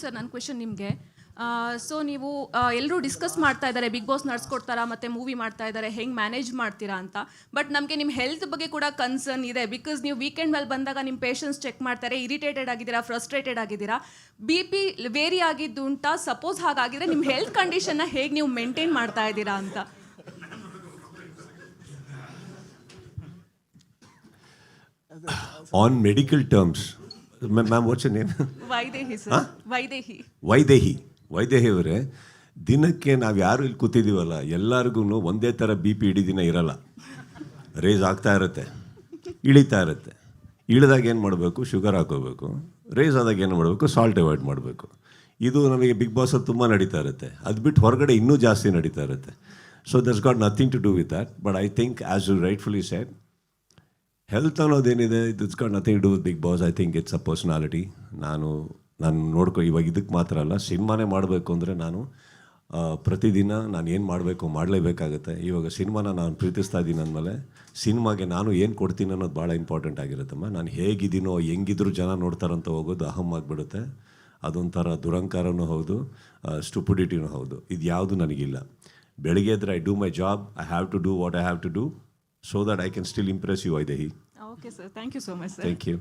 Sir ನನ್ನ question ನಿಮಗೆ. So ನೀವು ಎಲ್ಲರೂ ಡಿಸ್ಕಸ್ ಮಾಡ್ತಾ ಇದ್ದಾರೆ ಬಿಗ್ ಬಾಸ್ ನಡ್ಸ್ಕೊಡ್ತಾರಾ ಮತ್ತು ಮೂವಿ ಮಾಡ್ತಾ ಇದ್ದಾರೆ ಹೆಂಗೆ ಮ್ಯಾನೇಜ್ ಮಾಡ್ತೀರಾ ಅಂತ. ಬಟ್ ನಮಗೆ ನಿಮ್ಮ ಹೆಲ್ತ್ ಬಗ್ಗೆ ಕೂಡ ಕನ್ಸರ್ನ್ ಇದೆ. ಬಿಕಾಸ್ ನೀವು ವೀಕೆಂಡ್ ಮೇಲೆ ಬಂದಾಗ ನಿಮ್ಮ ಪೇಷನ್ಸ್ ಚೆಕ್ ಮಾಡ್ತಾರೆ, ಇರಿಟೇಟೆಡ್ ಆಗಿದ್ದೀರಾ, ಫ್ರಸ್ಟ್ರೇಟೆಡ್ ಆಗಿದ್ದೀರಾ, ಬಿ ಪಿ ವೇರಿ ಆಗಿದ್ದು ಉಂಟಾ? ಸಪೋಸ್ ಹಾಗಾಗಿದ್ರೆ ನಿಮ್ಮ ಹೆಲ್ತ್ ಕಂಡೀಷನ್ನ ಹೇಗೆ ನೀವು ಮೇಂಟೈನ್ ಮಾಡ್ತಾ ಇದ್ದೀರಾ ಅಂತ. On medical terms, ma'am, what's your name? Vaidehi sir. Vaidehi ಅವರೇ, ದಿನಕ್ಕೆ ನಾವು ಯಾರು ಇಲ್ಲಿ ಕೂತಿದ್ದೀವಲ್ಲ ಎಲ್ಲರಿಗೂ ಒಂದೇ ಥರ ಬಿ ಪಿ ಇಡೀ ದಿನ ಇರಲ್ಲ. ರೇಸ್ ಆಗ್ತಾ ಇರುತ್ತೆ, ಇಳಿತಾ ಇರುತ್ತೆ. ಇಳಿದಾಗ ಏನು ಮಾಡಬೇಕು? ಶುಗರ್ ಹಾಕೋಬೇಕು. ರೇಸ್ ಆದಾಗ ಏನು ಮಾಡಬೇಕು? ಸಾಲ್ಟ್ ಅವಾಯ್ಡ್ ಮಾಡಬೇಕು. ಇದು ನಮಗೆ ಬಿಗ್ ಬಾಸಲ್ಲಿ ತುಂಬ ನಡೀತಾ ಇರುತ್ತೆ. ಅದು ಬಿಟ್ಟು ಹೊರಗಡೆ ಇನ್ನೂ ಜಾಸ್ತಿ ನಡೀತಾ ಇರುತ್ತೆ. So that's got nothing to do with that. But I think as you rightfully said, health ಅನ್ನೋದೇನಿದೆ, it's got nothing to do with Bigg Boss. I think it's a personality. ನಾನು ಇವಾಗ ಇದಕ್ಕೆ ಮಾತ್ರ ಅಲ್ಲ, ಸಿನಿಮಾನೇ ಮಾಡಬೇಕು ಅಂದರೆ ನಾನು ಪ್ರತಿದಿನ ನಾನು ಏನು ಮಾಡಬೇಕು ಮಾಡಲೇಬೇಕಾಗತ್ತೆ. ಇವಾಗ ಸಿನಿಮಾನ ನಾನು ಪ್ರೀತಿಸ್ತಾ ಇದ್ದೀನಿ ಅಂದಮೇಲೆ ಸಿನಿಮಾಗೆ ನಾನು ಏನು ಕೊಡ್ತೀನಿ ಅನ್ನೋದು ಭಾಳ ಇಂಪಾರ್ಟೆಂಟ್ ಆಗಿರುತ್ತಮ್ಮ. ನಾನು ಹೇಗಿದ್ದೀನೋ ಹೆಂಗಿದ್ರು ಜನ ನೋಡ್ತಾರಂತ ಹೋಗೋದು ಅಹಂ ಆಗಿಬಿಡುತ್ತೆ. ಅದೊಂಥರ ದುರಂಕಾರನೂ ಹೌದು, ಸ್ಟುಪಿಡಿಟಿನೂ ಹೌದು. ಇದು ಯಾವುದು ನನಗಿಲ್ಲ. ಬೆಳಗ್ಗೆ ಎದ್ರೆ I do my job, I have to do what I have to do so that I can still impress you, Vaidehi. Okay, sir. Thank you so much, sir. Thank you.